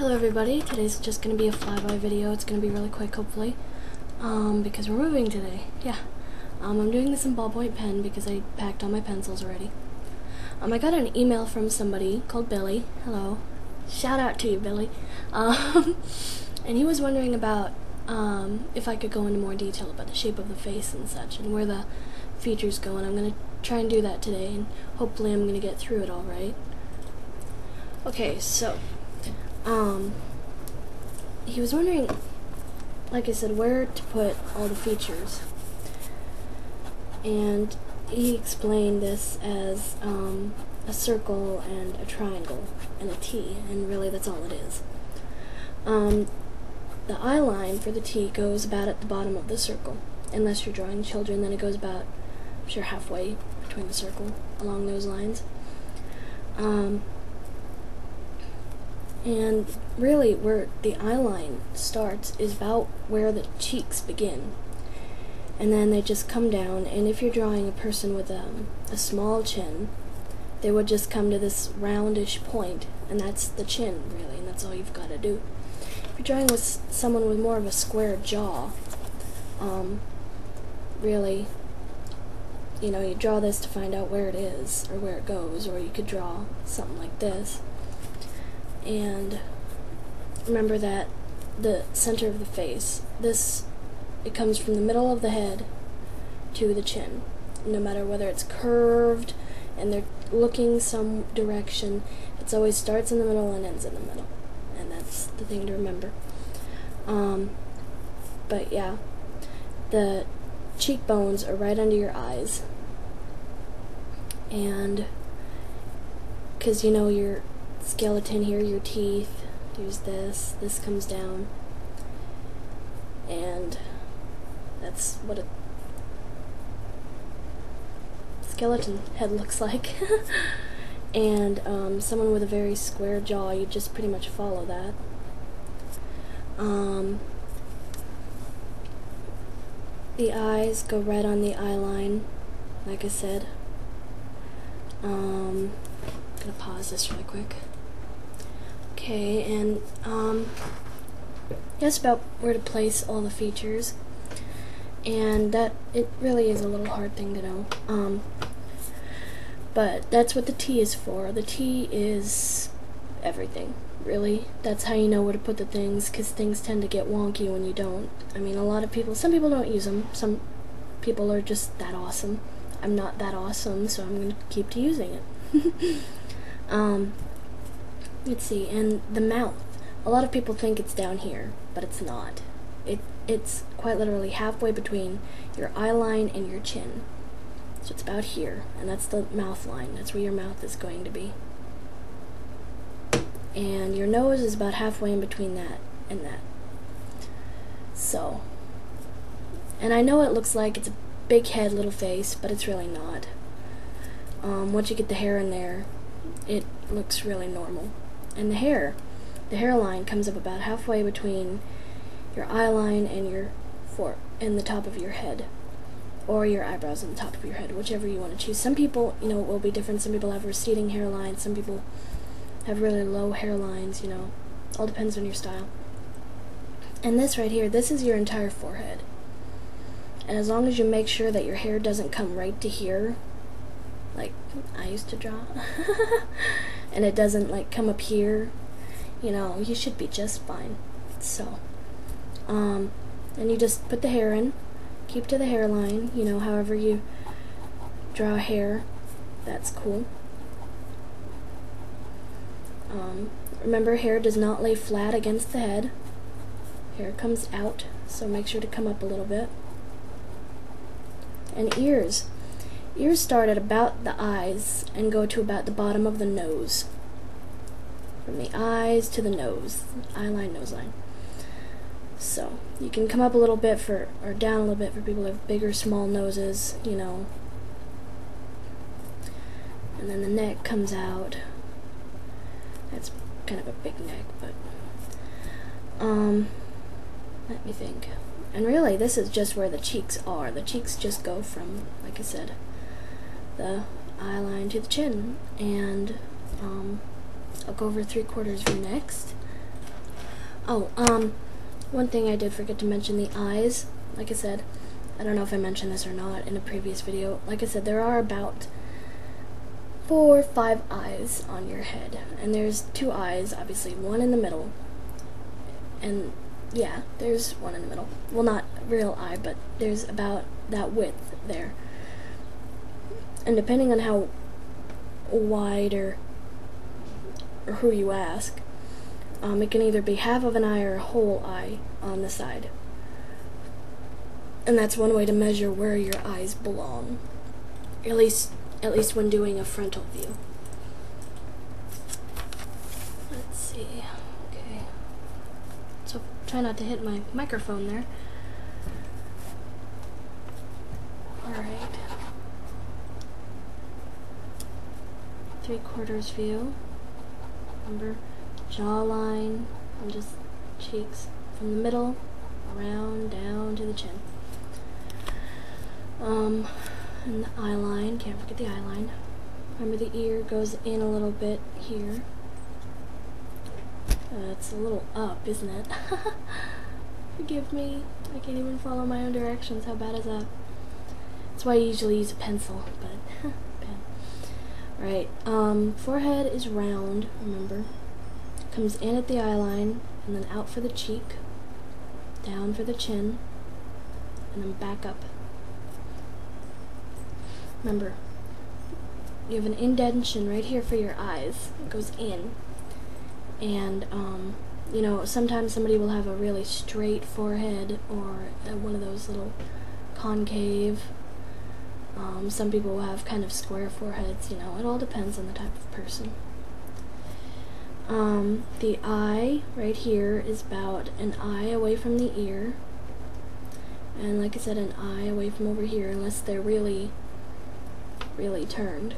Hello everybody, today's just going to be a flyby video. It's going to be really quick hopefully, because we're moving today. Yeah, I'm doing this in ballpoint pen because I packed all my pencils already. I got an email from somebody called Billy. Hello, shout out to you, Billy. And he was wondering about if I could go into more detail about the shape of the face and such and where the features go, and I'm going to try and do that today, and hopefully I'm going to get through it all right. Okay, so he was wondering, like I said, where to put all the features, and he explained this as a circle and a triangle and a T, and really that's all it is. The eye line for the T goes about at the bottom of the circle. Unless you're drawing children, then it goes about, I'm sure, halfway between the circle, along those lines. And really where the eye line starts is about where the cheeks begin, and then they just come down. And if you're drawing a person with a small chin, they would just come to this roundish point, and that's the chin really, and that's all you've got to do. If you're drawing with someone with more of a square jaw, really, you know, you draw this to find out where it is or where it goes, or you could draw something like this. And remember that the center of the face, it comes from the middle of the head to the chin. No matter whether it's curved and they're looking some direction, it always starts in the middle and ends in the middle. And that's the thing to remember. But yeah, the cheekbones are right under your eyes. And because you know your skeleton here, your teeth, there's this comes down, and that's what a skeleton head looks like. And someone with a very square jaw, you just pretty much follow that. The eyes go right on the eye line, like I said. I'm gonna pause this really quick. Okay, and that's about where to place all the features, and that it really is a little hard thing to know. But that's what the T is for. The T is everything, really. That's how you know where to put the things, because things tend to get wonky when you don't. I mean, some people don't use them. Some people are just that awesome. I'm not that awesome, so I'm going to keep using it. Let's see, and the mouth. A lot of people think it's down here, but it's not. It's quite literally halfway between your eye line and your chin. So it's about here, and that's the mouth line. That's where your mouth is going to be. And your nose is about halfway in between that and that. So, and I know it looks like it's a big head, little face, but it's really not. Once you get the hair in there, it looks really normal. And the hairline comes up about halfway between your eye line and the top of your head, or your eyebrows and the top of your head, whichever you want to choose. Some people, you know, it will be different. Some people have receding hairlines. Some people have really low hairlines. You know, all depends on your style. And this right here, this is your entire forehead. And as long as you make sure that your hair doesn't come right to here, like I used to draw, and it doesn't like come up here, you know, you should be just fine. So, and you just put the hair in, keep to the hairline, you know, however you draw hair, that's cool. Remember, hair does not lay flat against the head. Hair comes out, so make sure to come up a little bit. And ears. Ears start at about the eyes and go to about the bottom of the nose. From the eyes to the nose. Eye line, nose line. So, you can come up a little bit or down a little bit for people who have big or small noses, you know. And then the neck comes out. That's kind of a big neck, but let me think. And really, this is just where the cheeks are. The cheeks just go from, like I said, the eye line to the chin. And I'll go over 3/4 view next. Oh, one thing I did forget to mention, the eyes. Like I said, I don't know if I mentioned this or not in a previous video. Like I said, there are about 4 or 5 eyes on your head. And there's 2 eyes, obviously, one in the middle. And yeah, there's one in the middle. Well, not real eye, but there's about that width there. And depending on how wide or who you ask, it can either be half of an eye or a whole eye on the side. And that's one way to measure where your eyes belong. At least when doing a frontal view. Let's see. Okay. So try not to hit my microphone there. Alright. 3/4 view. Remember, jawline and just cheeks from the middle around down to the chin. And the eye line, can't forget the eye line. Remember, the ear goes in a little bit here. It's a little up, isn't it? Forgive me, I can't even follow my own directions. How bad is that? That's why I usually use a pencil, but pen. Right, forehead is round, remember. Comes in at the eye line, and then out for the cheek, down for the chin, and then back up. Remember, you have an indentation right here for your eyes. It goes in. And, you know, sometimes somebody will have a really straight forehead or one of those little concave. Some people will have kind of square foreheads, you know. It all depends on the type of person. The eye right here is about an eye away from the ear. And like I said, an eye away from over here, unless they're really turned.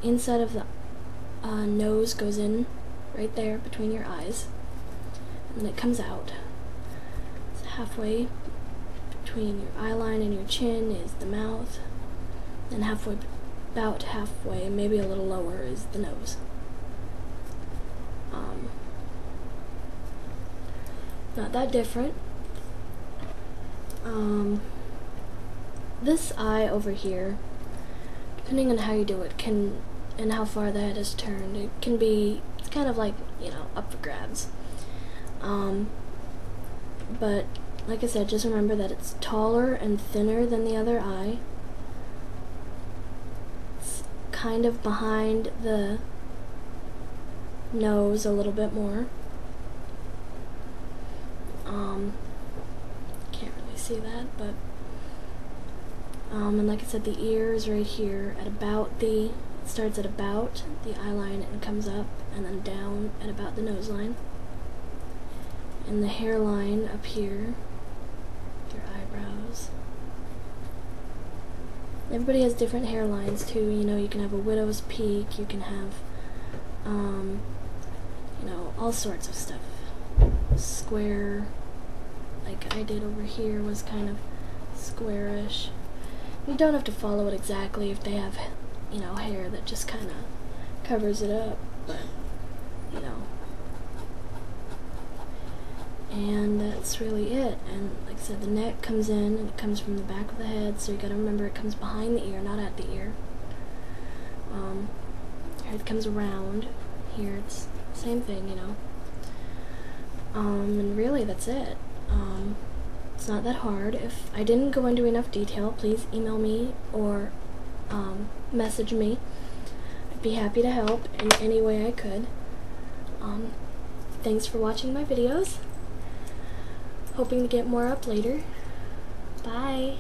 Inside of the nose goes in right there between your eyes, and then it comes out. It's halfway between your eye line and your chin is the mouth, and about halfway, maybe a little lower, is the nose. Not that different. This eye over here, depending on how you do it, and how far the head is turned, it's kind of like, you know, up for grabs. But like I said, just remember that it's taller and thinner than the other eye. It's kind of behind the nose a little bit more. Can't really see that, but and like I said, the ear is right here at it starts at about the eye line and comes up and then down at about the nose line. And the hairline up here, your eyebrows. Everybody has different hairlines too, you know, you can have a widow's peak, you can have, you know, all sorts of stuff. Square, like I did over here, was kind of squarish. You don't have to follow it exactly if they have, you know, hair that just kind of covers it up, but, you know. And that's really it. And like I said, the neck comes in, and it comes from the back of the head, so you gotta remember it comes behind the ear, not at the ear. Here it comes around. Here it's the same thing, you know. And really that's it. It's not that hard. If I didn't go into enough detail, please email me or message me. I'd be happy to help in any way I could. Thanks for watching my videos. Hoping to get more up later. Bye.